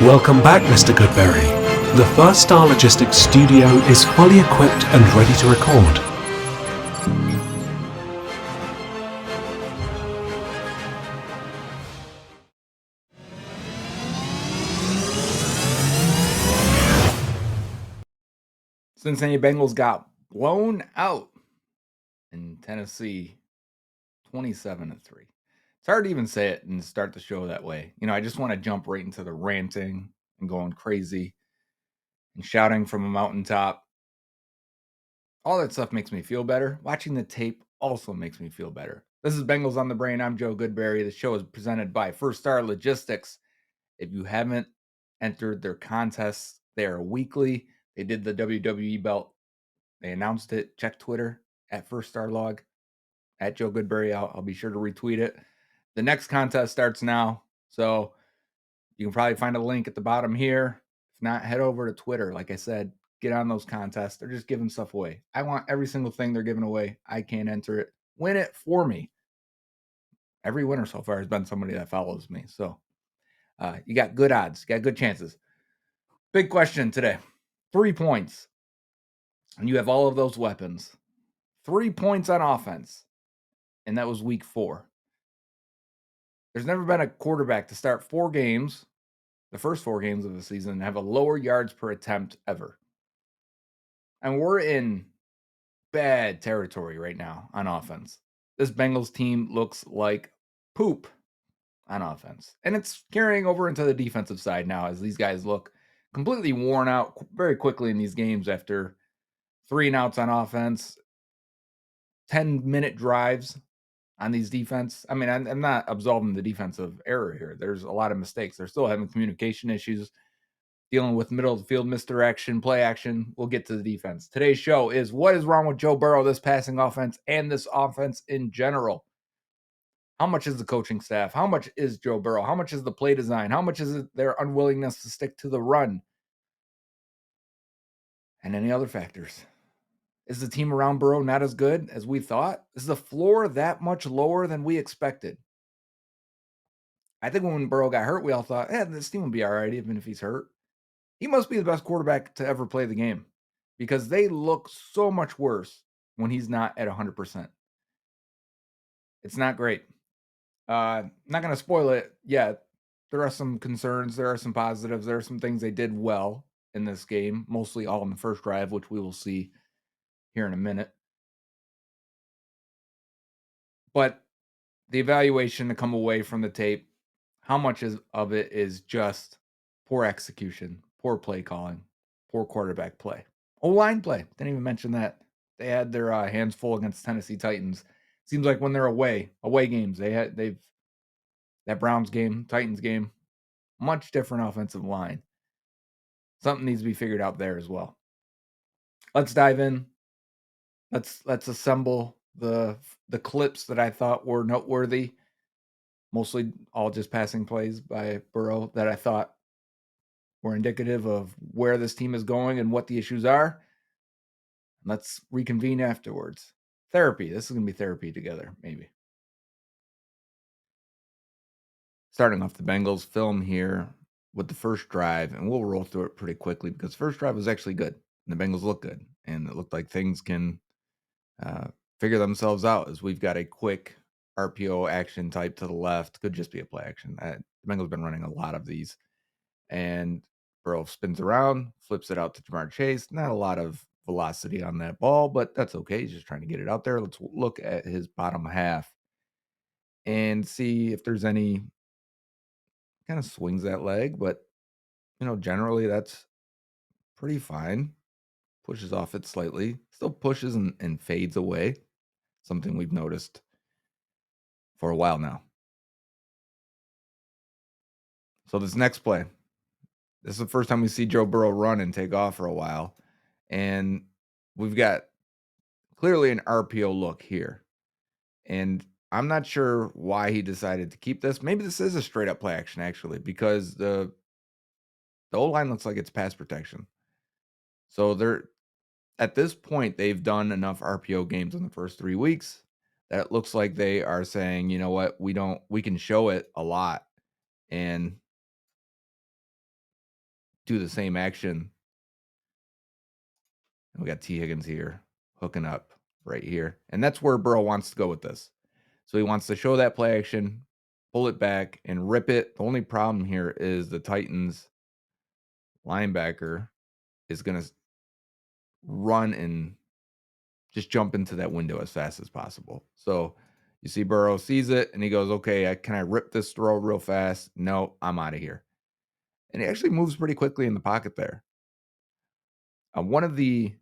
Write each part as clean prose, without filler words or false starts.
Welcome back, Mr. Goodberry. The First Star Logistics studio is fully equipped and ready to record. Cincinnati Bengals got blown out in Tennessee 27-3. It's hard to even say it and start the show that way. I just want to jump right into the ranting and going crazy and shouting from a mountaintop. All that stuff makes me feel better. Watching the tape also makes me feel better. This is Bengals on the Brain. I'm Joe Goodberry. The show is presented by First Star Logistics. If you haven't entered their contests, they are weekly. They did the WWE belt. They announced it. Check Twitter at First Star Log, at Joe Goodberry. I'll be sure to retweet it. The next contest starts now, so you can probably find a link at the bottom here. If not, head over to Twitter. Like I said, get on those contests. They're just giving stuff away. I want every single thing they're giving away. I can't enter it. Win it for me. Every winner so far has been somebody that follows me. So you got good odds. You got good chances. Big question today. 3 points. And you have all of those weapons. 3 points on offense. And that was week 4. There's never been a quarterback to start 4 games, the first 4 games of the season, and have a lower yards per attempt ever. And we're in bad territory right now on offense. This Bengals team looks like poop on offense. And it's carrying over into the defensive side now as these guys look completely worn out very quickly in these games after 3 and outs on offense, 10-minute drives on these defense. I mean, I'm not absolving the defensive error here. There's a lot of mistakes. They're still having communication issues, dealing with middle of the field misdirection, play action. We'll get to the defense. Today's show is what is wrong with Joe Burrow, this passing offense, and this offense in general. How much is the coaching staff? How much is Joe Burrow? How much is the play design? How much is it their unwillingness to stick to the run? And any other factors? Is the team around Burrow not as good as we thought? Is the floor that much lower than we expected? I think when Burrow got hurt, we all thought, this team will be all right, even if he's hurt. He must be the best quarterback to ever play the game because they look so much worse when he's not at 100%. It's not great. Not going to spoil it yet. There are some concerns. There are some positives. There are some things they did well in this game, mostly all in the first drive, which we will see here in a minute. But the evaluation to come away from the tape, how much of it is just poor execution, poor play calling, poor quarterback play, O-line play? Didn't even mention that. They had their hands full against Tennessee Titans. Seems like when they're away games, they've that Browns game, Titans game, much different offensive line. Something needs to be figured out there as well. Let's dive in. Let's assemble the clips that I thought were noteworthy. Mostly all just passing plays by Burrow that I thought were indicative of where this team is going and what the issues are. Let's reconvene afterwards. Therapy. This is going to be therapy together, maybe. Starting off the Bengals film here with the first drive, and we'll roll through it pretty quickly because first drive was actually good. And the Bengals look good, and it looked like things can figure themselves out as we've got a quick RPO action type to the left. Could just be a play action. The Bengals been running a lot of these. And Burrow spins around, flips it out to Jamar Chase. Not a lot of velocity on that ball, but that's okay. He's just trying to get it out there. Let's look at his bottom half and see if there's any kind of swings that leg. But, generally that's pretty fine. Pushes off it slightly. Still pushes and fades away. Something we've noticed for a while now. So this next play, this is the first time we see Joe Burrow run and take off for a while. And we've got clearly an RPO look here. And I'm not sure why he decided to keep this. Maybe this is a straight up play action, actually, because the O-line looks like it's pass protection. So they're at this point, they've done enough RPO games in the first 3 weeks that it looks like they are saying, you know what, we can show it a lot. And do the same action. And we got T. Higgins here hooking up right here. And that's where Burrow wants to go with this. So he wants to show that play action, pull it back, and rip it. The only problem here is the Titans linebacker is going to run and just jump into that window as fast as possible. So you see Burrow sees it and he goes, okay, can I rip this throw real fast? No, I'm out of here. And he actually moves pretty quickly in the pocket there. One of the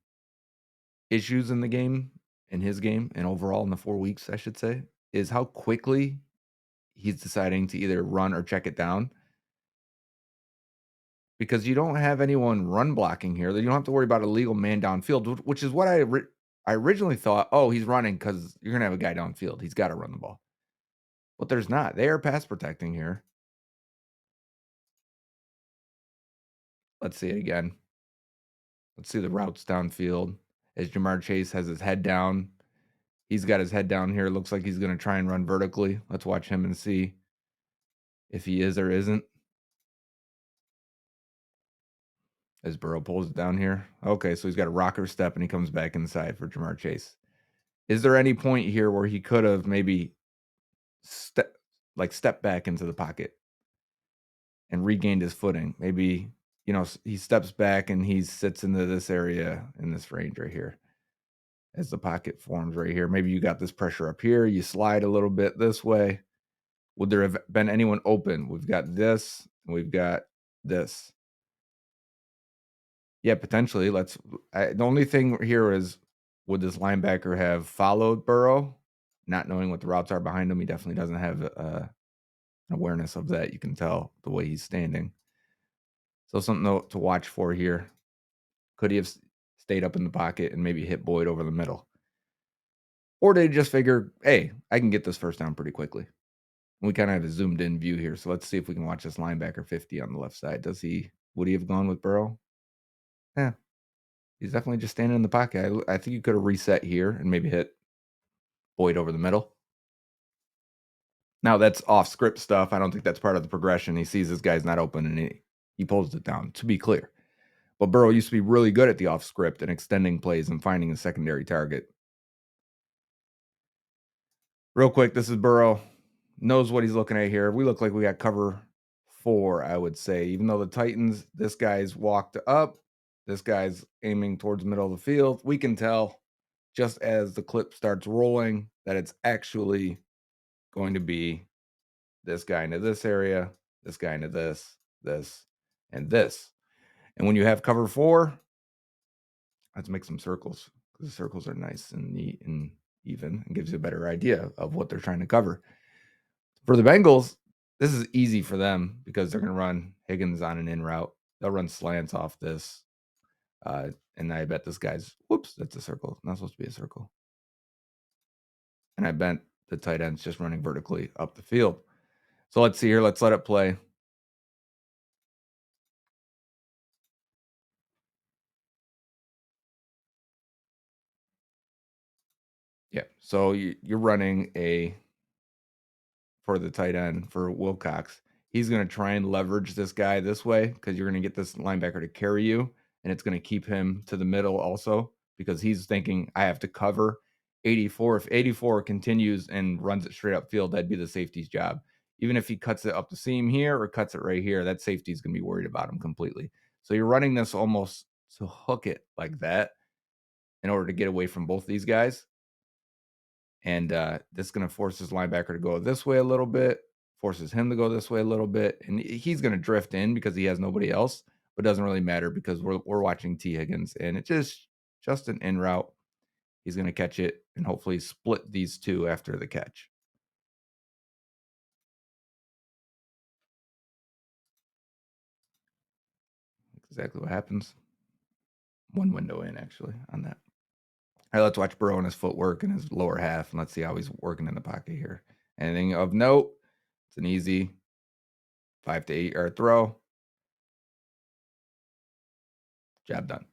issues in the game, in his game, and overall in the 4 weeks, I should say, is how quickly he's deciding to either run or check it down. Because you don't have anyone run blocking here. You don't have to worry about a legal man downfield, which is what I originally thought. Oh, he's running because you're going to have a guy downfield. He's got to run the ball. But there's not. They are pass protecting here. Let's see it again. Let's see the routes downfield. As Jamar Chase has his head down. He's got his head down here. Looks like he's going to try and run vertically. Let's watch him and see if he is or isn't. As Burrow pulls it down here. Okay, so he's got a rocker step and he comes back inside for Jamar Chase. Is there any point here where he could have maybe step back into the pocket and regained his footing? Maybe, he steps back and he sits into this area in this range right here as the pocket forms right here. Maybe you got this pressure up here. You slide a little bit this way. Would there have been anyone open? We've got this. And we've got this. Yeah, potentially. The only thing here is, would this linebacker have followed Burrow, not knowing what the routes are behind him? He definitely doesn't have an awareness of that. You can tell the way he's standing. So something to watch for here. Could he have stayed up in the pocket and maybe hit Boyd over the middle? Or did he just figure, hey, I can get this first down pretty quickly? We kind of have a zoomed in view here. So let's see if we can watch this linebacker 50 on the left side. Would he have gone with Burrow? Yeah. He's definitely just standing in the pocket. I think you could have reset here and maybe hit Boyd over the middle. Now, that's off script stuff. I don't think that's part of the progression. He sees this guy's not open and he pulls it down, to be clear. But Burrow used to be really good at the off script and extending plays and finding a secondary target. Real quick, this is Burrow. Knows what he's looking at here. We look like we got cover 4, I would say. Even though the Titans, this guy's walked up. This guy's aiming towards the middle of the field. We can tell just as the clip starts rolling that it's actually going to be this guy into this area, this guy into this, and this. And when you have cover 4, let's make some circles, because the circles are nice and neat and even and gives you a better idea of what they're trying to cover. For the Bengals, this is easy for them because they're going to run Higgins on an in route. They'll run slants off this. And I bet this guy's, whoops, that's a circle. Not supposed to be a circle. And I bet the tight end's just running vertically up the field. So let's see here. Let's let it play. Yeah. So you're running for the tight end for Wilcox. He's going to try and leverage this guy this way because you're going to get this linebacker to carry you, and it's going to keep him to the middle also because he's thinking, I have to cover 84. If 84 continues and runs it straight up field, that'd be the safety's job. Even if he cuts it up the seam here or cuts it right here, that safety's going to be worried about him completely. So you're running this almost to hook it like that in order to get away from both these guys. And this is going to force his linebacker to go this way a little bit, forces him to go this way a little bit. And he's going to drift in because he has nobody else, but it doesn't really matter because we're watching T. Higgins. And it's just an in route. He's going to catch it and hopefully split these two after the catch. Exactly what happens. One window in, actually, on that. All right, let's watch Burrow and his footwork in his lower half, and let's see how he's working in the pocket here. Anything of note? It's an easy 5 to 8 yard throw. Job done.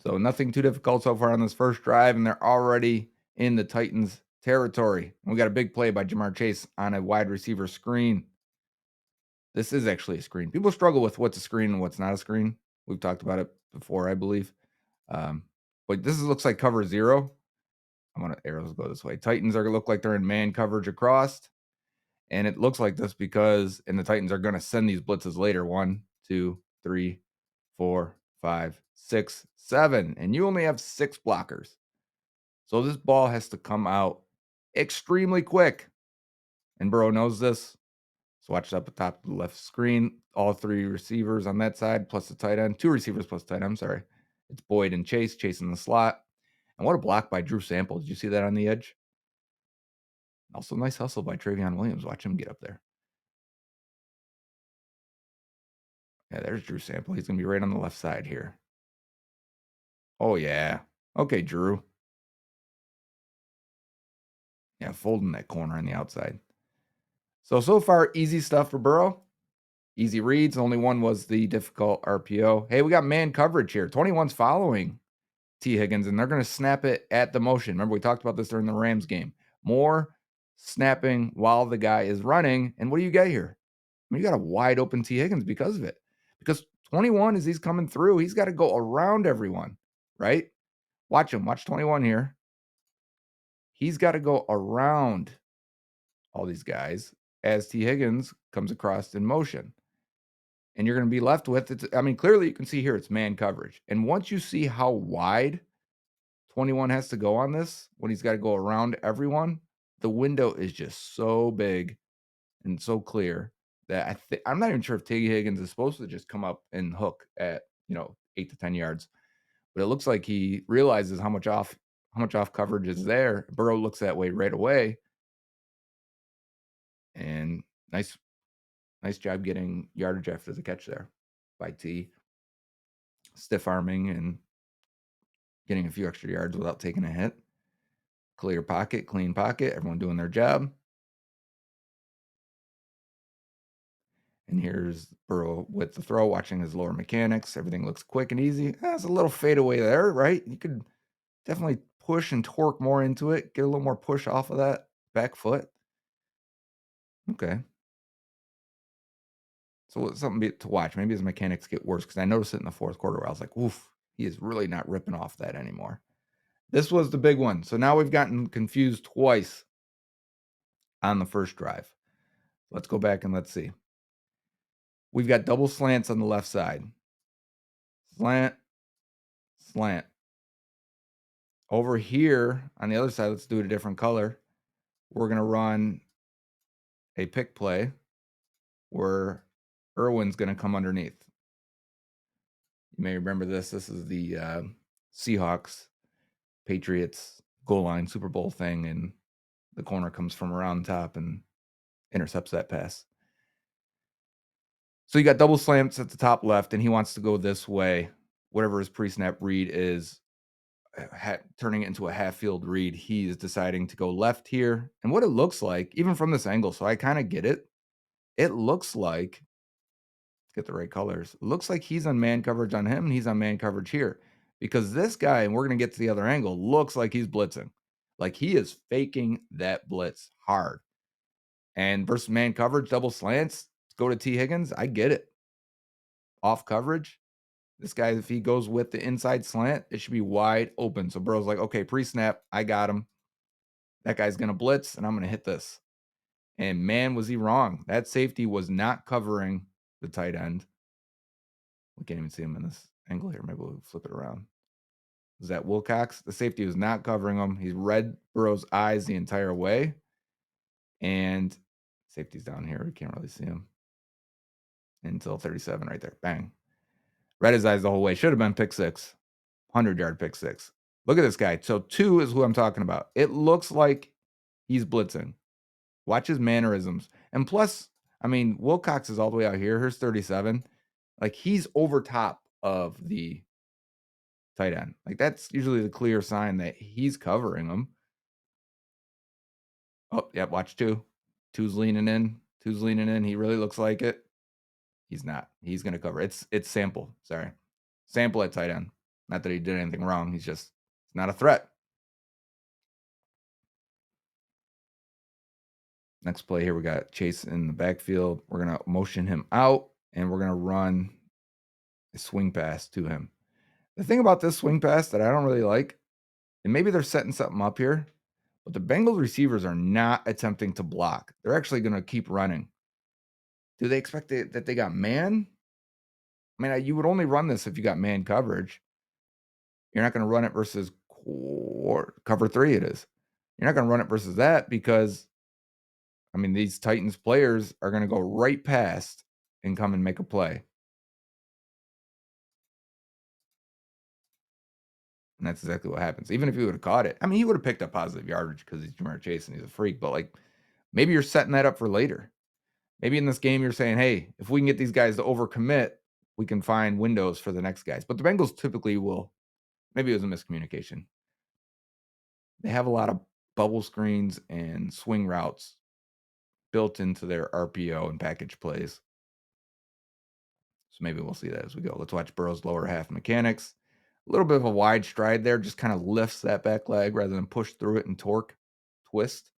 So nothing too difficult so far on this first drive, and they're already in the Titans' territory. And we got a big play by Jamar Chase on a wide receiver screen. This is actually a screen. People struggle with what's a screen and what's not a screen. We've talked about it before, I believe. Um, but looks like cover 0. I'm gonna arrows go this way. Titans are look like they're in man coverage across. And it looks like this because the Titans are gonna send these blitzes later. 1, 2, 3, 4, 5, 6, 7. And you only have 6 blockers. So this ball has to come out extremely quick. And Burrow knows this. So watch up at top of the left screen. All 3 receivers on that side, plus the tight end. 2 receivers plus tight end, I'm sorry. It's Boyd and Chase chasing the slot. And what a block by Drew Sample. Did you see that on the edge? Also, nice hustle by Travion Williams. Watch him get up there. Yeah, there's Drew Sample. He's going to be right on the left side here. Oh, yeah. Okay, Drew. Yeah, folding that corner on the outside. So far, easy stuff for Burrow. Easy reads. Only one was the difficult RPO. Hey, we got man coverage here. 21's following T. Higgins, and they're going to snap it at the motion. Remember, we talked about this during the Rams game. More snapping while the guy is running. And what do you get here? I mean, you got a wide open T. Higgins because of it. Because 21, as he's coming through, he's got to go around everyone, right? Watch him. Watch 21 here. He's got to go around all these guys as T. Higgins comes across in motion. And you're going to be left with it. I mean, clearly you can see here it's man coverage. And once you see how wide 21 has to go on this, when he's got to go around everyone, the window is just so big and so clear that I'm not even sure if T. Higgins is supposed to just come up and hook at 8 to 10 yards. But it looks like he realizes how much off coverage is there. Burrow looks that way right away. And nice job getting yardage after the catch there by T. Stiff arming and getting a few extra yards without taking a hit. Clear pocket, clean pocket, everyone doing their job. And here's Burrow with the throw, watching his lower mechanics. Everything looks quick and easy. There's a little fadeaway there, right? You could definitely push and torque more into it, get a little more push off of that back foot. Okay. So it's something to watch. Maybe his mechanics get worse because I noticed it in the fourth quarter where I was like, oof, he is really not ripping off that anymore. This was the big one. So now we've gotten confused twice on the first drive. Let's go back and let's see. We've got double slants on the left side. Slant, slant. Over here on the other side, let's do it a different color. We're going to run a pick play where Irwin's going to come underneath. You may remember this. This is the Seahawks, Patriots goal line Super Bowl thing, and the corner comes from around top and intercepts that pass. So you got double slants at the top left, and he wants to go this way. Whatever his pre-snap read is, turning it into a half-field read. He is deciding to go left here. And what it looks like, even from this angle, so I kind of get it. It looks like, let's get the right colors. It looks like he's on man coverage on him, and he's on man coverage here. Because this guy, and we're going to get to the other angle, looks like he's blitzing. Like he is faking that blitz hard. And versus man coverage, double slants, go to T. Higgins. I get it. Off coverage. This guy, if he goes with the inside slant, it should be wide open. So Burrow's like, okay, pre-snap, I got him. That guy's going to blitz, and I'm going to hit this. And man, was he wrong. That safety was not covering the tight end. We can't even see him in this angle here. Maybe we'll flip it around. Is that Wilcox? The safety was not covering him. He's read Burrow's eyes the entire way. And safety's down here. We can't really see him until 37 right there. Bang. Read his eyes the whole way. Should have been pick 6. 100-yard pick 6. Look at this guy. So 2 is who I'm talking about. It looks like he's blitzing. Watch his mannerisms. And plus, I mean, Wilcox is all the way out here. Here's 37. Like, he's over top of the tight end. Like, that's usually the clear sign that he's covering him. Oh, yeah, watch 2. 2's leaning in. 2's leaning in. He really looks like it. He's not. He's going to cover. It's Sample. Sorry. Sample at tight end. Not that he did anything wrong. He's just not a threat. Next play here, we got Chase in the backfield. We're going to motion him out, and we're going to run a swing pass to him. The thing about this swing pass that I don't really like, and maybe they're setting something up here, but the Bengals receivers are not attempting to block. They're actually going to keep running. Do they expect that they got man? I mean, you would only run this if you got man coverage. You're not going to run it versus cover 3 it is. You're not going to run it versus that because, I mean, these Titans players are going to go right past and come and make a play. And that's exactly what happens. Even if he would have caught it, I mean, he would have picked up positive yardage because he's Jamar Chase and he's a freak. But, like, maybe you're setting that up for later. Maybe in this game you're saying, hey, if we can get these guys to overcommit, we can find windows for the next guys. But the Bengals typically will. Maybe it was a miscommunication. They have a lot of bubble screens and swing routes built into their RPO and package plays. So maybe we'll see that as we go. Let's watch Burrow's lower half mechanics. A little bit of a wide stride there, just kind of lifts that back leg rather than push through it and torque, twist.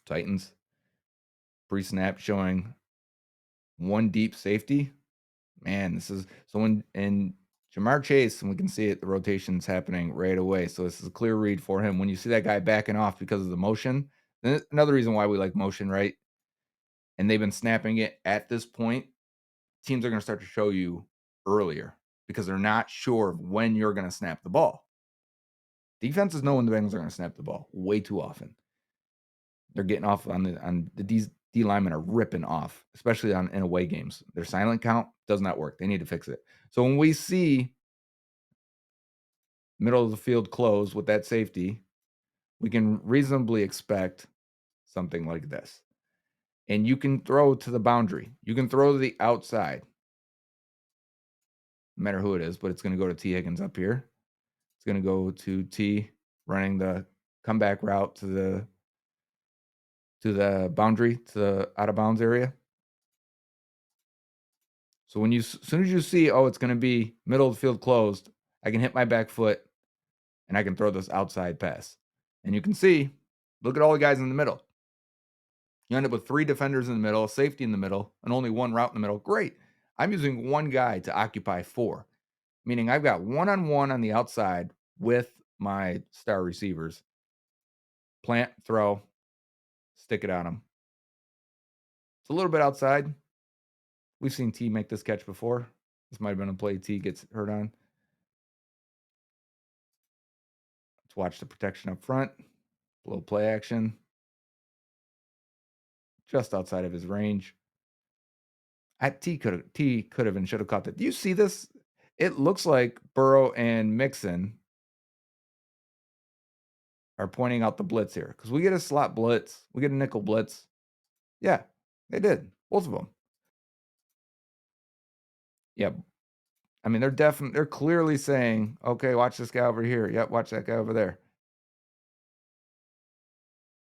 Titans. Pre-snap showing one deep safety. Man, this is someone in Jamar Chase, and we can see it, the rotation's happening right away. So this is a clear read for him. When you see that guy backing off because of the motion, then another reason why we like motion, right? And they've been snapping it at this point, teams are going to start to show you earlier because they're not sure of when you're going to snap the ball. Defenses know when the Bengals are going to snap the ball way too often. They're getting off on the D linemen are ripping off, especially in away games. Their silent count does not work. They need to fix it. So when we see middle of the field close with that safety, we can reasonably expect something like this. And you can throw to the boundary. You can throw to the outside. No matter who it is, but it's going to go to T. Higgins up here. It's going to go to T running the comeback route to the boundary, to the out of bounds area. So when as soon as you see, oh, it's going to be middle of the field closed, I can hit my back foot and I can throw this outside pass. And you can see, look at all the guys in the middle. You end up with 3 defenders in the middle, a safety in the middle, and only 1 route in the middle. Great. I'm using 1 guy to occupy 4, meaning I've got one-on-one on the outside with my star receivers. Plant, throw, stick it on them. It's a little bit outside. We've seen T make this catch before. This might have been a play T gets hurt on. Let's watch the protection up front. A little play action. Just outside of his range. T could have and should have caught that. Do you see this? It looks like Burrow and Mixon are pointing out the blitz here because we get a slot blitz. We get a nickel blitz. Yeah, they did. Both of them. Yeah. I mean, they're clearly saying, okay, watch this guy over here. Yep, watch that guy over there.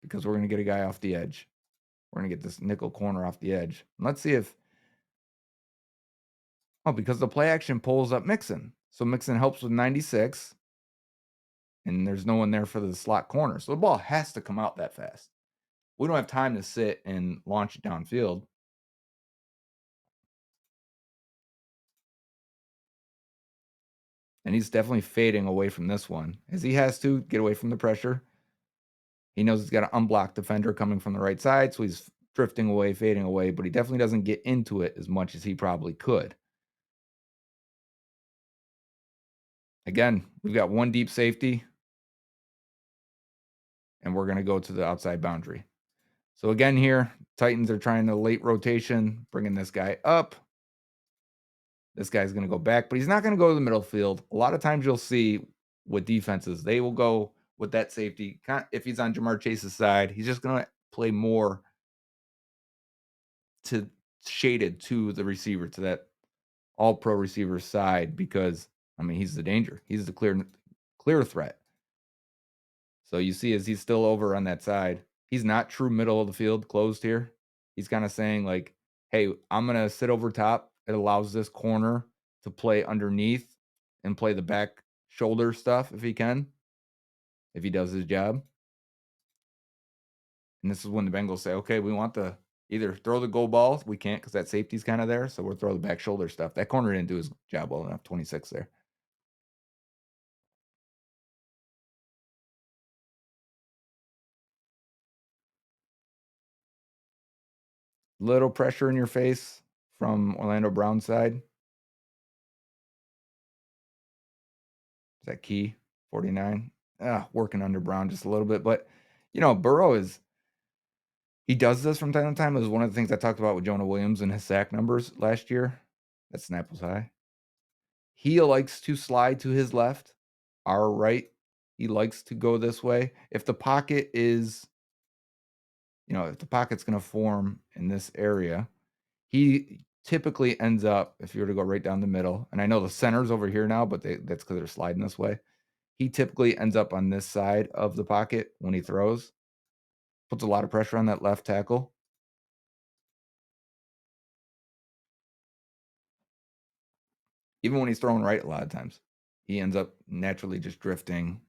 Because we're going to get a guy off the edge. We're going to get this nickel corner off the edge. And let's see if, because the play action pulls up Mixon. So Mixon helps with 96. And there's no one there for the slot corner. So the ball has to come out that fast. We don't have time to sit and launch it downfield. And he's definitely fading away from this one, as he has to get away from the pressure. He knows he's got an unblocked defender coming from the right side, so he's drifting away, fading away, but he definitely doesn't get into it as much as he probably could. Again, we've got 1 deep safety, and we're going to go to the outside boundary. So again here, Titans are trying to late rotation, bringing this guy up. This guy's going to go back, but he's not going to go to the middle field. A lot of times you'll see with defenses, they will go with that safety. If he's on Jamar Chase's side, he's just going to play more shaded to the receiver, to that all-pro receiver side, because, I mean, he's the danger. He's the clear threat. So you see as he's still over on that side, he's not true middle of the field closed here. He's kind of saying like, hey, I'm going to sit over top. It allows this corner to play underneath and play the back shoulder stuff if he can, if he does his job. And this is when the Bengals say, okay, we want the either throw the go ball. We can't because that safety's kind of there. So we'll throw the back shoulder stuff. That corner didn't do his job well enough. 26 there. Little pressure in your face from Orlando Brown's side. Is that key? 49. Working under Brown just a little bit. But, Burrow he does this from time to time. It was one of the things I talked about with Jonah Williams and his sack numbers last year. That snap was high. He likes to slide to his left, our right. He likes to go this way. If the pocket is, if the pocket's going to form in this area, he typically ends up, if you were to go right down the middle, and I know the center's over here now, but that's because they're sliding this way. He typically ends up on this side of the pocket when he throws. Puts a lot of pressure on that left tackle. Even when he's throwing right, a lot of times, he ends up naturally just drifting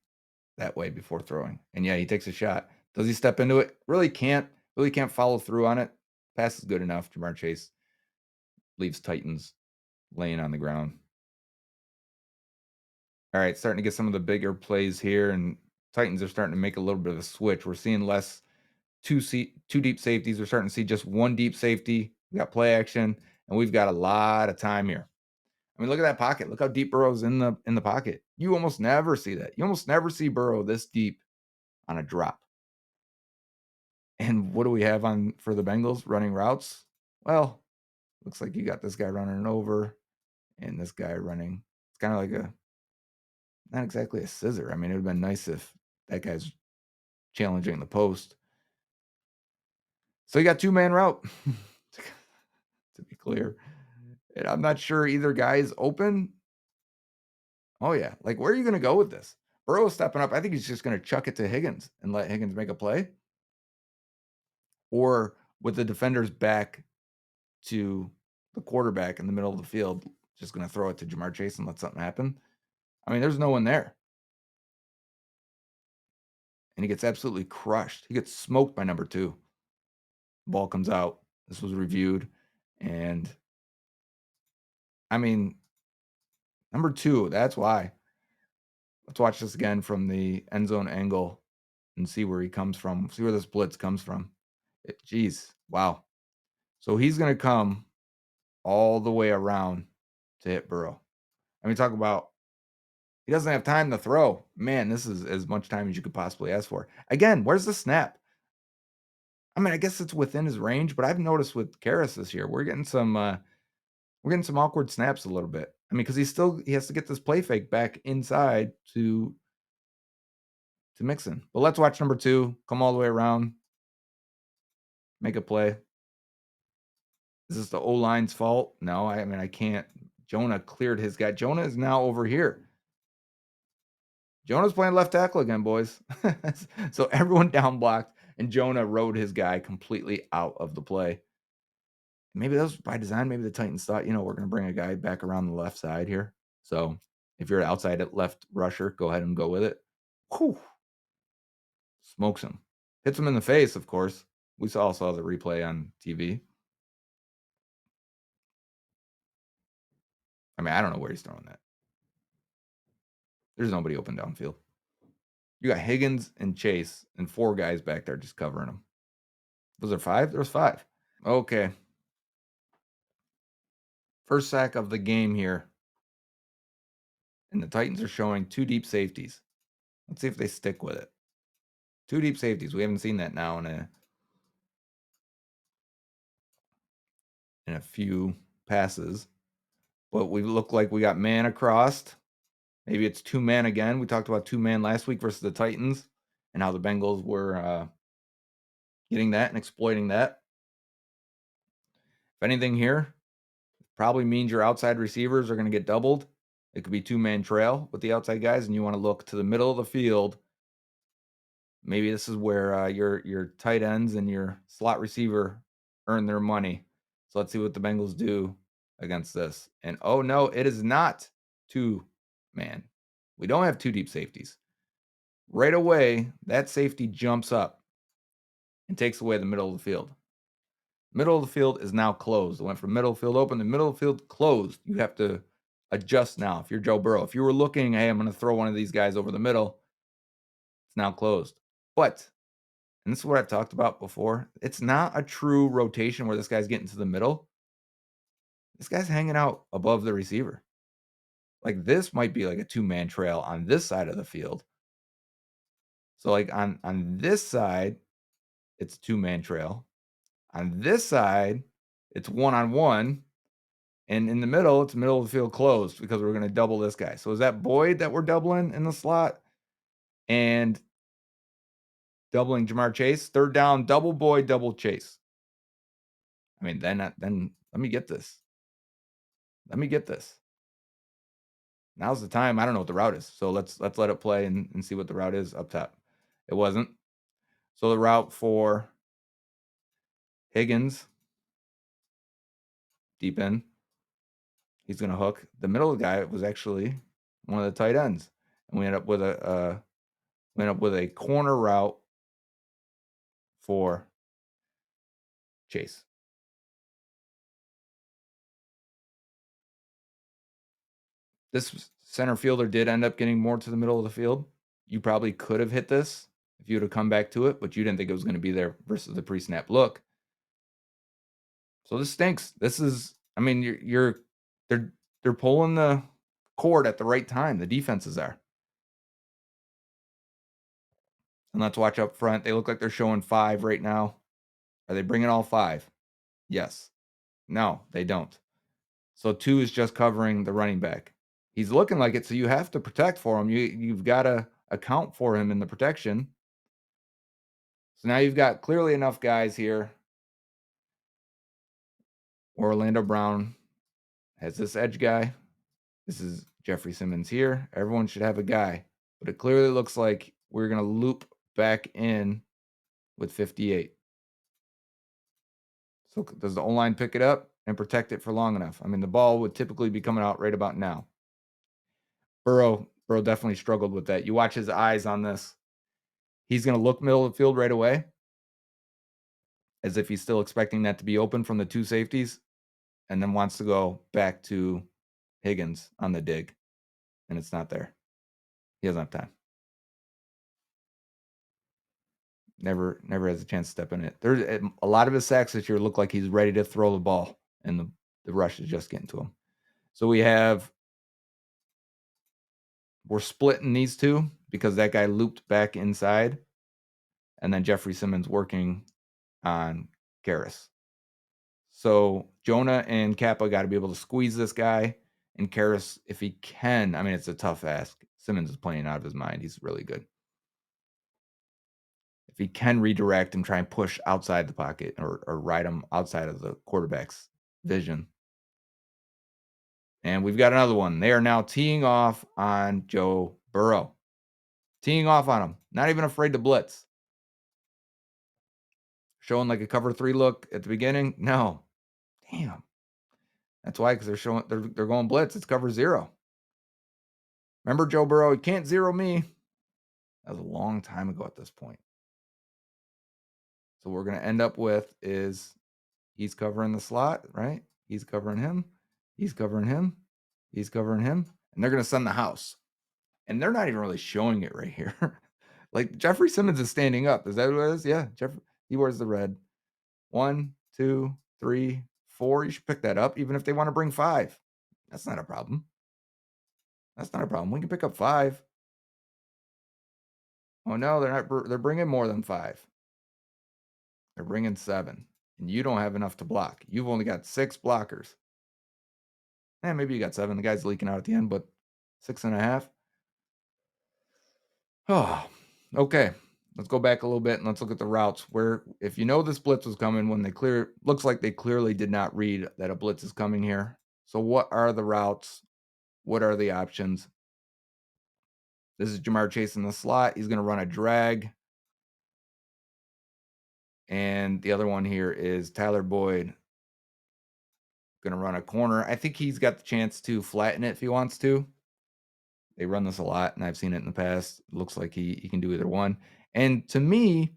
that way before throwing. And yeah, he takes a shot. Does he step into it? Really can't follow through on it. Pass is good enough. Jamar Chase leaves Titans laying on the ground. All right, starting to get some of the bigger plays here, and Titans are starting to make a little bit of a switch. We're seeing less two deep safeties. We're starting to see just one deep safety. We got play action, and we've got a lot of time here. I mean, look at that pocket. Look how deep Burrow's in the pocket. You almost never see that. You almost never see Burrow this deep on a drop. And what do we have on for the Bengals running routes? Well, looks like you got this guy running over and this guy running. It's kind of like not exactly a scissor. I mean, it would have been nice if that guy's challenging the post. So you got 2-man route, to be clear. And I'm not sure either guy is open. Oh, yeah. Like, where are you going to go with this? Burrow's stepping up. I think he's just going to chuck it to Higgins and let Higgins make a play. Or with the defenders back to the quarterback in the middle of the field, just going to throw it to Jamar Chase and let something happen. I mean, there's no one there. And he gets absolutely crushed. He gets smoked by number 2. Ball comes out. This was reviewed. And, I mean, number 2, that's why. Let's watch this again from the end zone angle and see where he comes from. See where this blitz comes from. Jeez. Wow. So he's going to come all the way around to hit Burrow. I mean, talk about he doesn't have time to throw. Man, this is as much time as you could possibly ask for. Again, where's the snap? I mean, I guess it's within his range, but I've noticed with Karras this year, we're getting some awkward snaps a little bit. I mean, because he has to get this play fake back inside to Mixon. But let's watch number 2 come all the way around, make a play. Is this the O-line's fault? No, I mean, I can't. Jonah cleared his guy. Jonah is now over here. Jonah's playing left tackle again, boys. So everyone down blocked, and Jonah rode his guy completely out of the play. Maybe that was by design. Maybe the Titans thought, we're going to bring a guy back around the left side here. So if you're outside at left rusher, go ahead and go with it. Whew. Smokes him. Hits him in the face, of course. We all saw the replay on TV. I mean, I don't know where he's throwing that. There's nobody open downfield. You got Higgins and Chase and 4 guys back there just covering him. Was there 5? There was 5. Okay. First sack of the game here. And the Titans are showing 2 deep safeties. Let's see if they stick with it. 2 deep safeties. We haven't seen that now in a few passes. But we look like we got man across. Maybe it's 2-man again. We talked about 2-man last week versus the Titans and how the Bengals were getting that and exploiting that. If anything here, probably means your outside receivers are going to get doubled. It could be 2-man trail with the outside guys, and you want to look to the middle of the field. Maybe this is where your tight ends and your slot receiver earn their money. So let's see what the Bengals do against this. And oh no, it is not 2-man. We don't have 2 deep safeties. Right away, that safety jumps up and takes away the middle of the field. Middle of the field is now closed. It went from middle of the field open to middle of the field closed. You have to adjust now. If you're Joe Burrow, if you were looking, hey, I'm going to throw one of these guys over the middle, it's now closed. But, and this is what I've talked about before, it's not a true rotation where this guy's getting to the middle. This guy's hanging out above the receiver. Like this might be like a two-man trail on this side of the field. So like on this side, it's a two-man trail. On this side, it's one-on-one. And in the middle, it's middle of the field closed because we're going to double this guy. So is that Boyd that we're doubling in the slot? And doubling Jamar Chase? Third down, double Boyd, double Chase. I mean, then let me get this. Let me get this. Now's the time. I don't know what the route is. So let's let it play and see what the route is up top. It wasn't. So the route for Higgins, deep in, he's going to hook. The middle guy was actually one of the tight ends. And we end up with a corner route for Chase. This center fielder did end up getting more to the middle of the field. You probably could have hit this if you would have come back to it, but you didn't think it was going to be there versus the pre-snap look. So this stinks. This is, I mean, they're pulling the cord at the right time. The defenses are. And let's watch up front. They look like they're showing 5 right now. Are they bringing all 5? Yes. No, they don't. So 2 is just covering the running back. He's looking like it, so you have to protect for him. You've got to account for him in the protection. So now you've got clearly enough guys here. Orlando Brown has this edge guy. This is Jeffrey Simmons here. Everyone should have a guy. But it clearly looks like we're going to loop back in with 58. So does the O-line pick it up and protect it for long enough? I mean, the ball would typically be coming out right about now. Burrow definitely struggled with that. You watch his eyes on this. He's going to look middle of the field right away, as if he's still expecting that to be open from the 2 safeties, and then wants to go back to Higgins on the dig, and it's not there. He doesn't have time. Never has a chance to step in it. There's a lot of his sacks this year look like he's ready to throw the ball, and the rush is just getting to him. So we're splitting these two because that guy looped back inside, and then Jeffrey Simmons working on Karras. So Jonah and Kappa got to be able to squeeze this guy, and Karras, if he can, I mean, it's a tough ask. Simmons is playing out of his mind. He's really good. If he can redirect and try and push outside the pocket or ride him outside of the quarterback's vision. And we've got another one. They are now teeing off on Joe Burrow. Teeing off on him. Not even afraid to blitz. Showing like a cover 3 look at the beginning. No. Damn. That's why, because they're going blitz. It's cover 0. Remember Joe Burrow? You can't zero me. That was a long time ago at this point. So what we're going to end up with is he's covering the slot, right? He's covering him. He's covering him. He's covering him. And they're going to send the house. And they're not even really showing it right here. Like Jeffrey Simmons is standing up. Is that what it is? Yeah. He wears the red. 1, 2, 3, 4. You should pick that up, even if they want to bring 5. That's not a problem. That's not a problem. We can pick up 5. Oh no, they're not. They're bringing more than 5. They're bringing 7, and you don't have enough to block. You've only got 6 blockers. Maybe you got 7. The guy's leaking out at the end, but 6.5. Oh, okay. Let's go back a little bit and let's look at the routes where, if you know this blitz was coming, when looks like they clearly did not read that a blitz is coming here. So what are the routes? What are the options? This is Jamar Chase in the slot. He's going to run a drag. And the other one here is Tyler Boyd going to run a corner. I think he's got the chance to flatten it if he wants to. They run this a lot, and I've seen it in the past. It looks like he can do either one. And to me,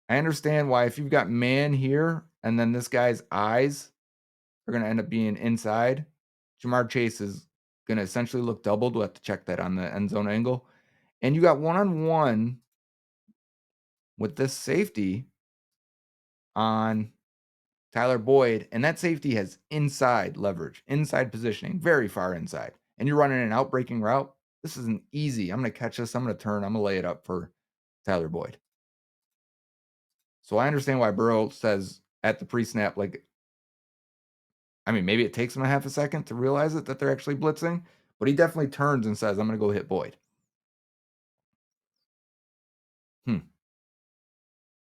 I understand why if you've got man here and then this guy's eyes are going to end up being inside, Jamar Chase is going to essentially look doubled. We'll have to check that on the end zone angle. And you got one-on-one with this safety on Tyler Boyd, and that safety has inside leverage, inside positioning, very far inside. And you're running an out-breaking route. This isn't easy. I'm going to catch this. I'm going to turn. I'm going to lay it up for Tyler Boyd. So I understand why Burrow says at the pre-snap, like, I mean, maybe it takes him a half a second to realize it, that they're actually blitzing, but he definitely turns and says, I'm going to go hit Boyd.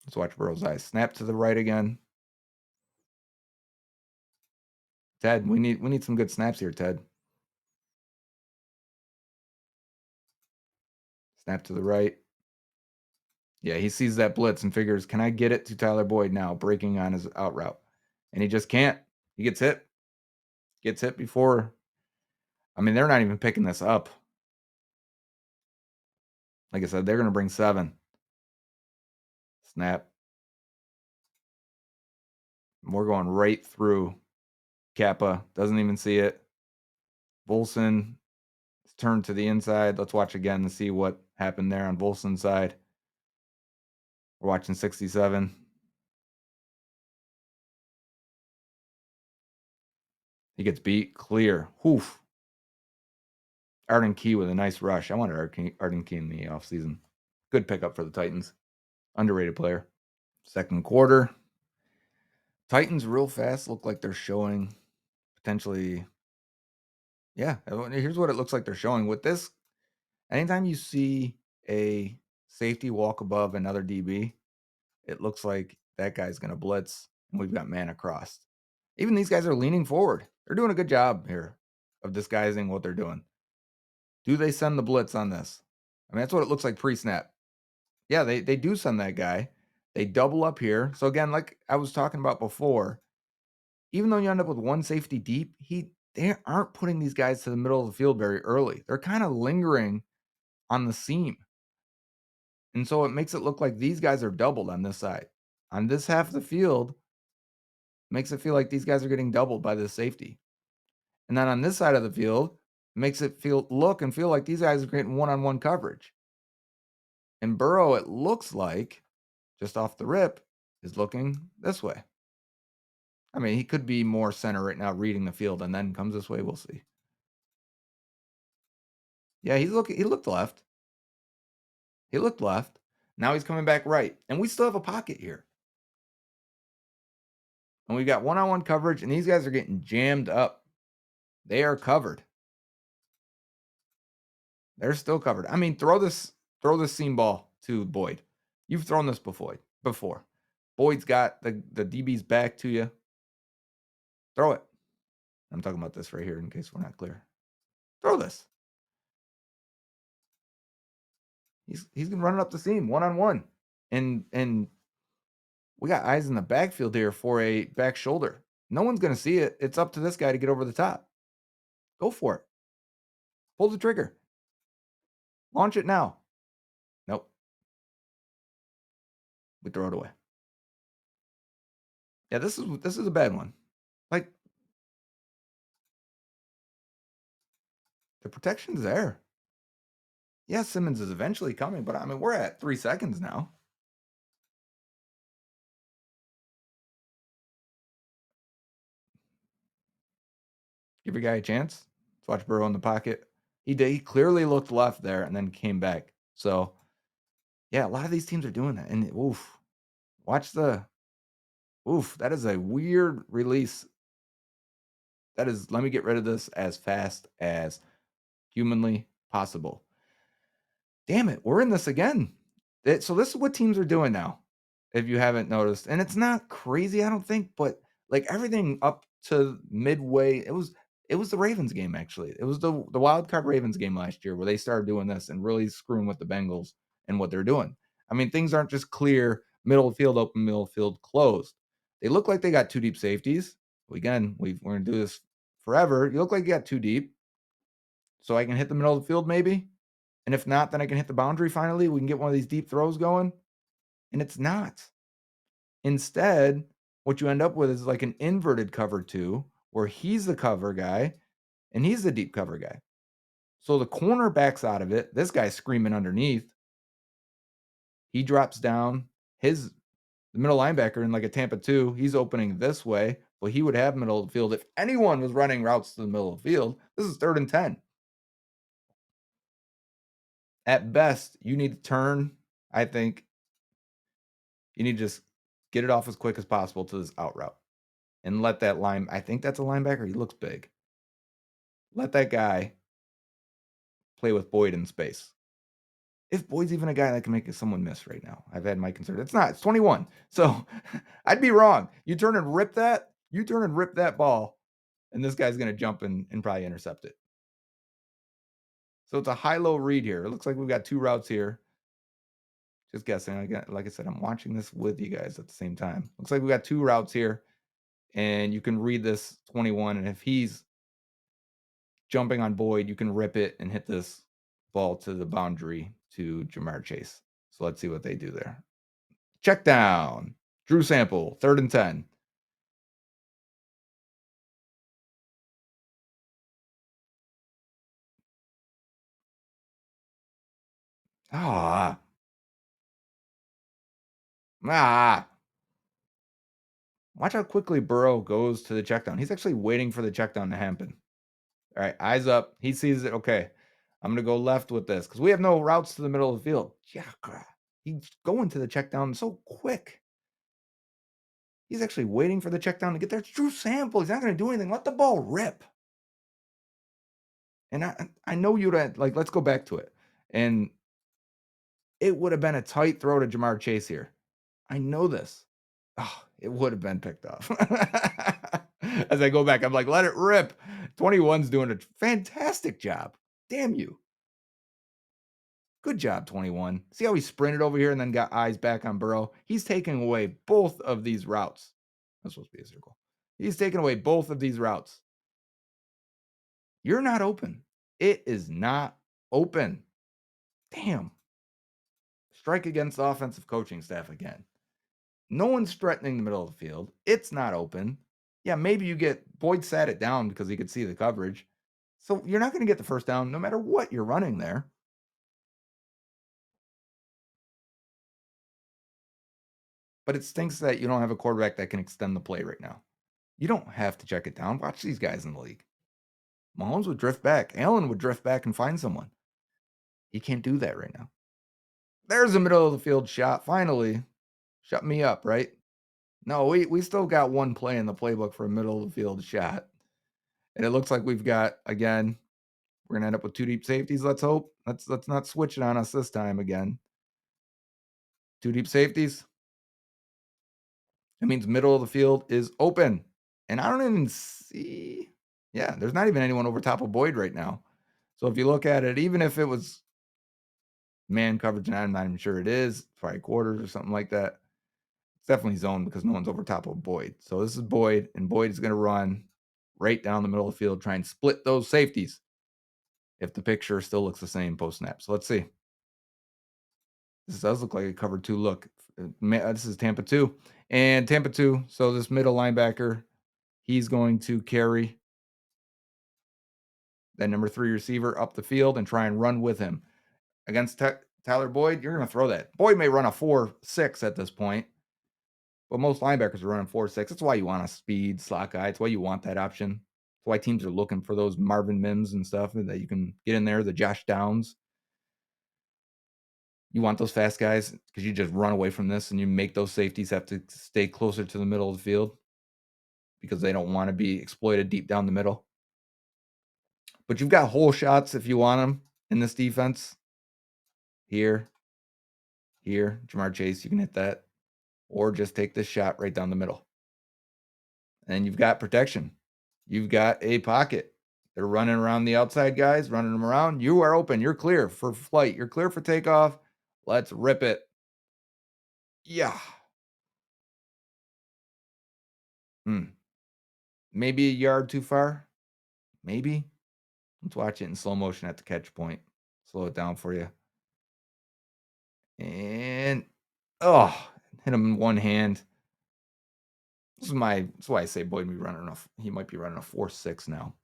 Let's watch Burrow's eyes. Snap to the right again. Ted, we need some good snaps here, Ted. Snap to the right. Yeah, he sees that blitz and figures, can I get it to Tyler Boyd now, breaking on his out route? And he just can't. He gets hit. Gets hit before. I mean, they're not even picking this up. Like I said, they're going to bring 7. Snap. We're going right through. Kappa doesn't even see it. Volson is turned to the inside. Let's watch again to see what happened there on Volson's side. We're watching 67. He gets beat. Clear. Whoof. Arden Key with a nice rush. I wanted Arden Key in the offseason. Good pickup for the Titans. Underrated player. Second quarter. Titans real fast look like they're showing potentially. Yeah, here's what it looks like they're showing. With this, anytime you see a safety walk above another DB, it looks like that guy's going to blitz, and we've got man across. Even these guys are leaning forward. They're doing a good job here of disguising what they're doing. Do they send the blitz on this? I mean, that's what it looks like pre-snap. Yeah, they do send that guy. They double up here. So again, like I was talking about before, even though you end up with one safety deep, they aren't putting these guys to the middle of the field very early. They're kind of lingering on the seam. And so it makes it look like these guys are doubled on this side. On this half of the field, makes it feel like these guys are getting doubled by the safety. And then on this side of the field, makes it feel like these guys are getting one-on-one coverage. And Burrow, it looks like, just off the rip, is looking this way. I mean, he could be more center right now, reading the field, and then comes this way. We'll see. Yeah, he looked left. He looked left. Now he's coming back right. And we still have a pocket here. And we've got one-on-one coverage, and these guys are getting jammed up. They are covered. They're still covered. I mean, throw this seam ball to Boyd. You've thrown this before. Boyd's got the DB's back to you. Throw it. I'm talking about this right here in case we're not clear. Throw this. He's gonna run it up the seam one-on-one. And we got eyes in the backfield here for a back shoulder. No one's gonna see it. It's up to this guy to get over the top. Go for it. Pull the trigger. Launch it now. Nope. We throw it away. Yeah, this is a bad one. Like, the protection's there. Yeah, Simmons is eventually coming, but I mean, we're at 3 seconds now. Give your guy a chance. Let's watch Burrow in the pocket. He clearly looked left there and then came back. So, yeah, a lot of these teams are doing that. And oof, watch the oof. That is a weird release. That is, let me get rid of this as fast as humanly possible. Damn it, we're in this again. So this is what teams are doing now, if you haven't noticed. And it's not crazy, I don't think, but like everything up to midway, it was the Ravens game, actually. It was the wild card Ravens game last year where they started doing this and really screwing with the Bengals and what they're doing. I mean, things aren't just clear, middle of field open, middle of field closed. They look like they got 2 deep safeties. Again, we're going to do this forever. You look like you got 2 deep. So I can hit the middle of the field maybe. And if not, then I can hit the boundary finally. We can get one of these deep throws going. And it's not. Instead, what you end up with is like an inverted cover 2 where he's the cover guy and he's the deep cover guy. So the corner backs out of it. This guy's screaming underneath. He drops down. The middle linebacker in like a Tampa 2, he's opening this way. Well, he would have middle of the field if anyone was running routes to the middle of the field. This is 3rd and 10. At best, you need to turn. I think you need to just get it off as quick as possible to this out route and let that line. I think that's a linebacker. He looks big. Let that guy play with Boyd in space. If Boyd's even a guy that can make someone miss right now, I've had my concern. It's not. It's 21. So I'd be wrong. You turn and rip that. You turn and rip that ball, and this guy's going to jump and probably intercept it. So it's a high-low read here. It looks like we've got 2 routes here. Just guessing. Like I said, I'm watching this with you guys at the same time. Looks like we got 2 routes here, and you can read this 21. And if he's jumping on Boyd, you can rip it and hit this ball to the boundary to Jamar Chase. So let's see what they do there. Check down. Drew Sample, 3rd and 10. Ah. Ah. Watch how quickly Burrow goes to the check down. He's actually waiting for the check down to happen. All right, eyes up. He sees it. Okay, I'm going to go left with this because we have no routes to the middle of the field. Yeah, he's going to the check down so quick. He's actually waiting for the check down to get there. It's Drew Sample. He's not going to do anything. Let the ball rip. And I know you'd have, like, let's go back to it. And it would have been a tight throw to Jamar Chase here. I know this. Oh, it would have been picked off. As I go back, I'm like, let it rip. 21's doing a fantastic job. Damn you. Good job, 21. See how he sprinted over here and then got eyes back on Burrow? He's taking away both of these routes. That's supposed to be a circle. He's taking away both of these routes. You're not open. It is not open. Damn. Strike against the offensive coaching staff again. No one's threatening the middle of the field. It's not open. Yeah, maybe you get Boyd sat it down because he could see the coverage. So you're not going to get the first down no matter what you're running there. But it stinks that you don't have a quarterback that can extend the play right now. You don't have to check it down. Watch these guys in the league. Mahomes would drift back. Allen would drift back and find someone. He can't do that right now. There's a middle of the field shot. Finally, shut me up, right? No, we still got one play in the playbook for a middle of the field shot. And it looks like we've got, again, we're gonna end up with 2 deep safeties. Let's hope. Let's not switch it on us this time again. 2 deep safeties. It means middle of the field is open. And I don't even see. Yeah, there's not even anyone over top of Boyd right now. So if you look at it, even if it was man coverage, and I'm not even sure it is, probably quarters or something like that, it's definitely zone because no one's over top of Boyd. So this is Boyd, and Boyd is going to run right down the middle of the field, try and split those safeties if the picture still looks the same post snap. So let's see. This does look like a cover 2 look. This is Tampa 2. And Tampa 2, so this middle linebacker, he's going to carry that number 3 receiver up the field and try and run with him. Against Tyler Boyd, you're going to throw that. Boyd may run a 4.6 at this point, but most linebackers are running 4.6. That's why you want a speed slot guy. It's why you want that option. That's why teams are looking for those Marvin Mims and stuff that you can get in there, the Josh Downs. You want those fast guys because you just run away from this and you make those safeties have to stay closer to the middle of the field because they don't want to be exploited deep down the middle. But you've got hole shots if you want them in this defense. Here, Jamar Chase, you can hit that. Or just take this shot right down the middle. And you've got protection. You've got a pocket. They're running around the outside guys, running them around. You are open. You're clear for flight. You're clear for takeoff. Let's rip it. Yeah. Maybe a yard too far. Maybe. Let's watch it in slow motion at the catch point. Slow it down for you. And, hit him in one hand. That's why I say Boyd he might be running a 4.6 now.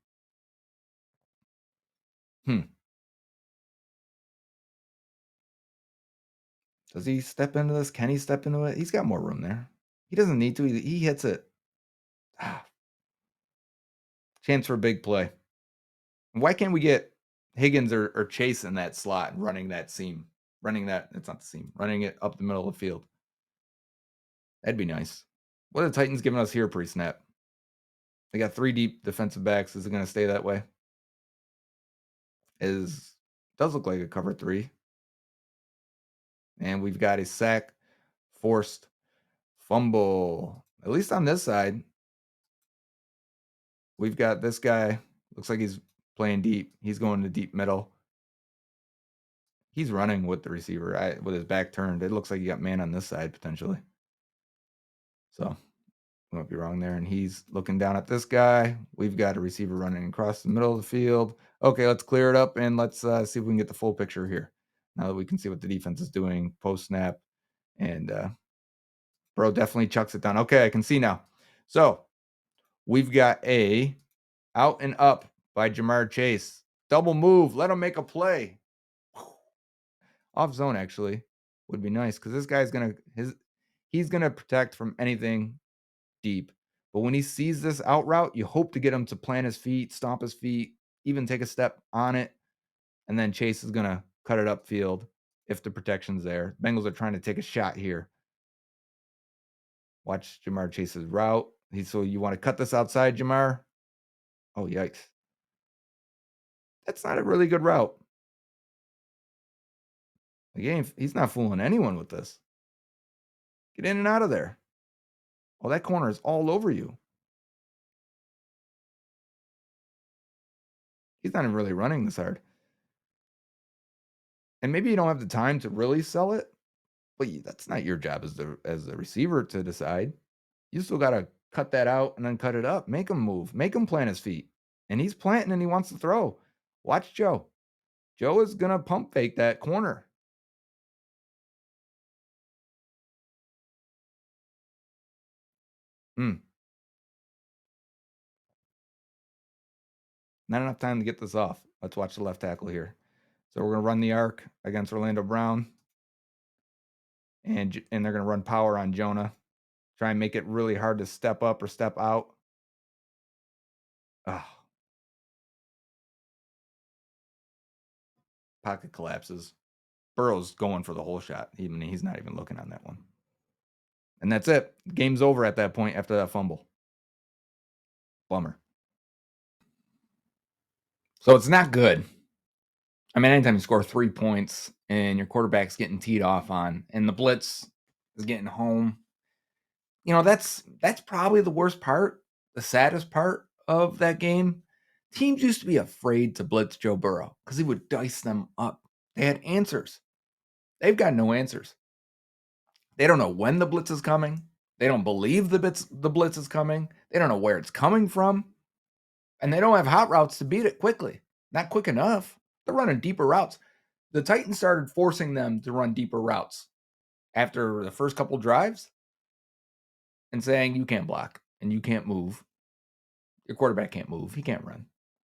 Does he step into this? Can he step into it? He's got more room there. He doesn't need to. He hits it. Chance for a big play. Why can't we get Higgins or Chase in that slot and running that seam? It's not the seam. Running it up the middle of the field. That'd be nice. What are the Titans giving us here pre-snap? They got 3 deep defensive backs. Is it going to stay that way? Does look like a cover 3. And we've got a sack, forced fumble. At least on this side, we've got this guy. Looks like he's playing deep. He's going to deep middle. He's running with the receiver with his back turned. It looks like you got man on this side potentially. So I might be wrong there. And he's looking down at this guy. We've got a receiver running across the middle of the field. Okay, let's clear it up and let's see if we can get the full picture here. Now that we can see what the defense is doing post snap. And Burrow definitely chucks it down. Okay, I can see now. So we've got a out and up by Jamar Chase. Double move. Let him make a play. Off zone actually would be nice because this guy's he's gonna protect from anything deep. But when he sees this out route, you hope to get him to plant his feet, stomp his feet, even take a step on it, and then Chase is gonna cut it upfield if the protection's there. Bengals are trying to take a shot here. Watch Jamar Chase's route. So you want to cut this outside, Jamar? Oh, yikes. That's not a really good route. He's not fooling anyone with this. Get in and out of there. Oh, that corner is all over you. He's not even really running this hard. And maybe you don't have the time to really sell it, but that's not your job as the receiver to decide. You still got to cut that out and then cut it up. Make him move. Make him plant his feet. And he's planting and he wants to throw. Watch Joe. Joe is going to pump fake that corner. Not enough time to get this off. Let's watch the left tackle here. So we're going to run the arc against Orlando Brown. And they're going to run power on Jonah. Try and make it really hard to step up or step out. Pocket collapses. Burrow's going for the whole shot. He's not even looking on that one. And that's it. Game's over at that point after that fumble. Bummer. So it's not good. I mean, anytime you score 3 points and your quarterback's getting teed off on and the blitz is getting home, that's probably the worst part, the saddest part of that game. Teams used to be afraid to blitz Joe Burrow because he would dice them up. They had answers. They've got no answers. They don't know when the blitz is coming. They don't believe the blitz is coming. They don't know where it's coming from. And they don't have hot routes to beat it quickly. Not quick enough. They're running deeper routes. The Titans started forcing them to run deeper routes after the first couple drives and saying, you can't block and you can't move. Your quarterback can't move. He can't run.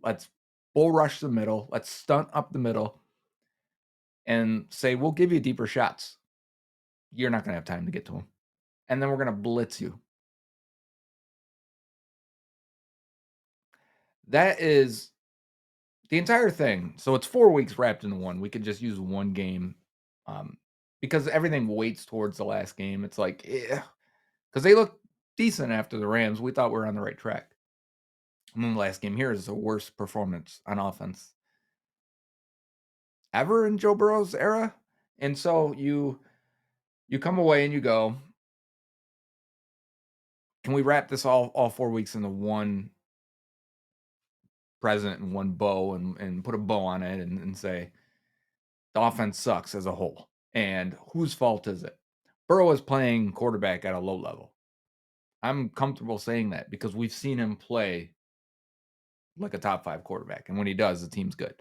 Let's bull rush the middle. Let's stunt up the middle and say, we'll give you deeper shots. You're not going to have time to get to them. And then we're going to blitz you. That is the entire thing. So it's 4 weeks wrapped into one. We could just use one game because everything weights towards the last game. It's like, because they look decent after the Rams. We thought we were on the right track. And then the last game here is the worst performance on offense ever in Joe Burrow's era. And so you come away and you go, can we wrap this all 4 weeks into one present and one bow and put a bow on it and say the offense sucks as a whole? And whose fault is it? Burrow is playing quarterback at a low level. I'm comfortable saying that because we've seen him play like a top 5 quarterback. And when he does, the team's good.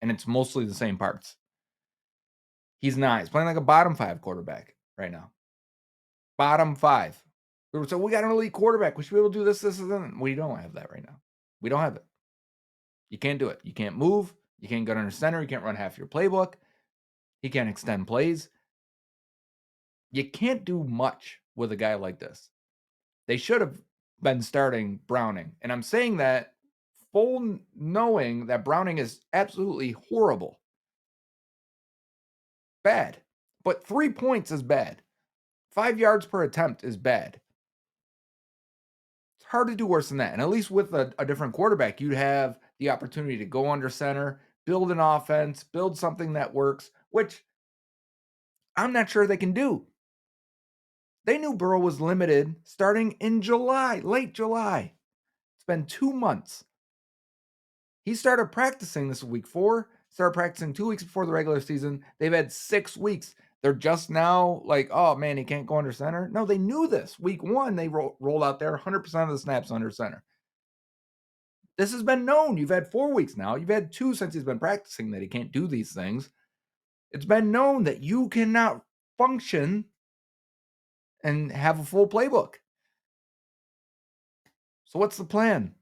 And it's mostly the same parts. He's not. He's playing like a bottom 5 quarterback right now. Bottom 5. So we got an elite quarterback. We should be able to do this, this, and then. We don't have that right now. We don't have it. You can't do it. You can't move. You can't get under center. You can't run half your playbook. He can't extend plays. You can't do much with a guy like this. They should have been starting Browning. And I'm saying that full knowing that Browning is absolutely horrible. Bad. But 3 points is bad. 5 yards per attempt is bad. It's hard to do worse than that. And at least with a different quarterback, you'd have the opportunity to go under center, build an offense, build something that works, which I'm not sure they can do. They knew Burrow was limited starting in July, late July. It's been 2 months. He started practicing this week 4, started practicing 2 weeks before the regular season. They've had 6 weeks. They're just now like, oh man, he can't go under center. No, they knew this. Week 1, they rolled out there 100% of the snaps under center. This has been known. You've had 4 weeks now. You've had 2 since he's been practicing that he can't do these things. It's been known that you cannot function and have a full playbook. So what's the plan?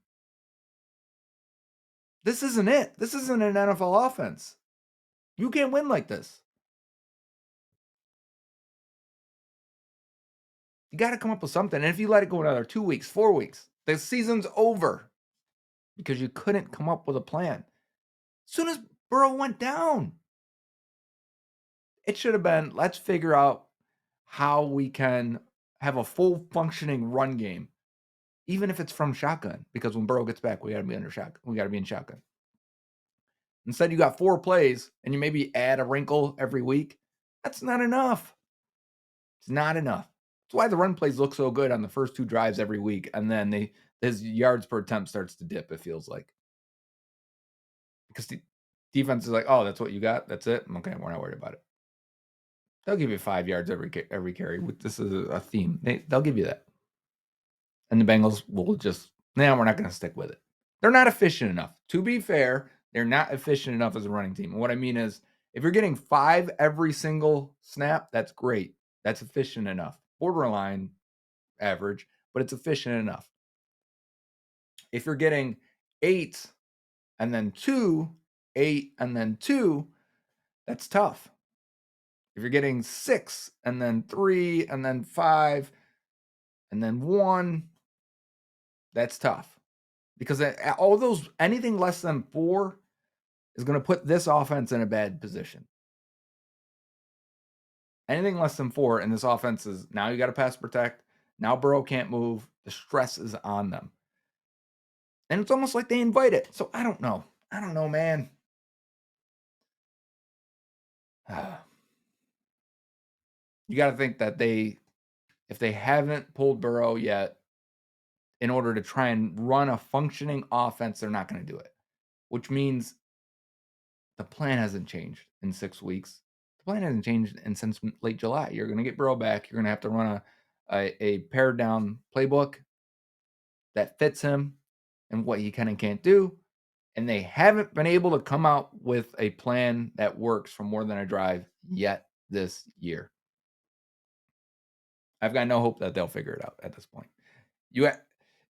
This isn't it. This isn't an NFL offense. You can't win like this. You got to come up with something. And if you let it go another 2 weeks, 4 weeks, the season's over because you couldn't come up with a plan. As soon as Burrow went down, it should have been, let's figure out how we can have a full functioning run game, even if it's from shotgun, because when Burrow gets back, we got to be under shotgun. We got to be in shotgun. Instead, you got 4 plays and you maybe add a wrinkle every week. That's not enough. It's not enough. That's why the run plays look so good on the first 2 drives every week, and then his yards per attempt starts to dip, it feels like. Because the defense is like, oh, that's what you got? That's it? Okay, we're not worried about it. They'll give you 5 yards every carry. This is a theme. They'll give you that. And the Bengals will just, we're not going to stick with it. They're not efficient enough. To be fair, they're not efficient enough as a running team. And what I mean is, if you're getting 5 every single snap, that's great. That's efficient enough. Borderline average, but it's efficient enough. If you're getting 8 and then 2, 8 and then 2, that's tough. If you're getting 6 and then 3 and then 5 and then 1, that's tough. Because all those, anything less than 4 is going to put this offense in a bad position. Anything less than 4, and this offense is, now you got to pass protect. Now Burrow can't move. The stress is on them. And it's almost like they invite it. So I don't know. I don't know, man. You got to think that if they haven't pulled Burrow yet, in order to try and run a functioning offense, they're not going to do it. Which means the plan hasn't changed in 6 weeks. The plan hasn't changed since late July. You're going to get Burrow back. You're going to have to run a pared down playbook that fits him and what he kind of can't do. And they haven't been able to come out with a plan that works for more than a drive yet this year. I've got no hope that they'll figure it out at this point.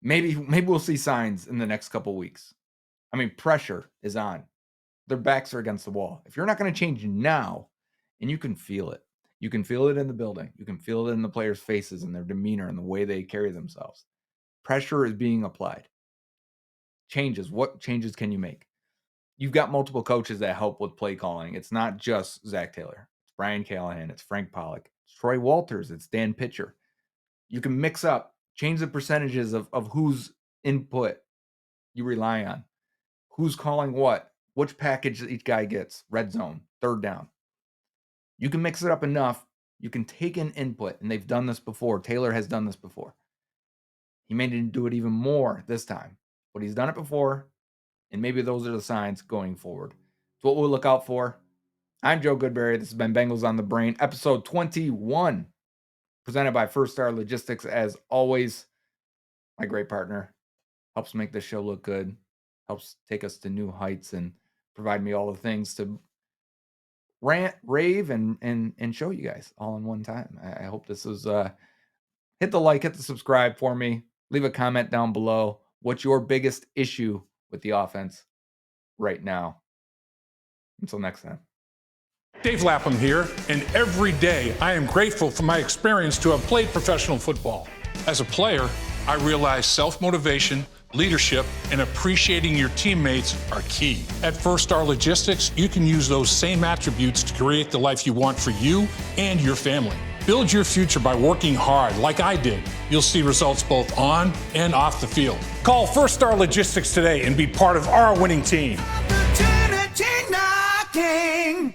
Maybe we'll see signs in the next couple weeks. I mean, pressure is on. Their backs are against the wall. If you're not going to change now, and you can feel it. You can feel it in the building. You can feel it in the players' faces and their demeanor and the way they carry themselves. Pressure is being applied. Changes. What changes can you make? You've got multiple coaches that help with play calling. It's not just Zac Taylor. It's Brian Callahan. It's Frank Pollock. It's Troy Walters. It's Dan Pitcher. You can mix up, change the percentages of whose input you rely on. Who's calling what? Which package each guy gets? Red zone, third down. You can mix it up enough. You can take in input, and they've done this before. Taylor has done this before. He may need to do it even more this time, but he's done it before, and maybe those are the signs going forward. It's what we'll look out for. I'm Joe Goodberry. This has been Bengals on the Brain, episode 21, presented by First Star Logistics. As always, my great partner helps make this show look good, helps take us to new heights, and provide me all the things to rant, rave, and show you guys all in one time. I hope this is hit the like, hit the subscribe for me. Leave a comment down below. What's your biggest issue with the offense right now? Until next time. Dave Lapham here, and every day I am grateful for my experience to have played professional football. As a player, I realized self-motivation, leadership, and appreciating your teammates are key. At First Star Logistics, you can use those same attributes to create the life you want for you and your family. Build your future by working hard like I did. You'll see results both on and off the field. Call First Star Logistics today and be part of our winning team. Opportunity knocking.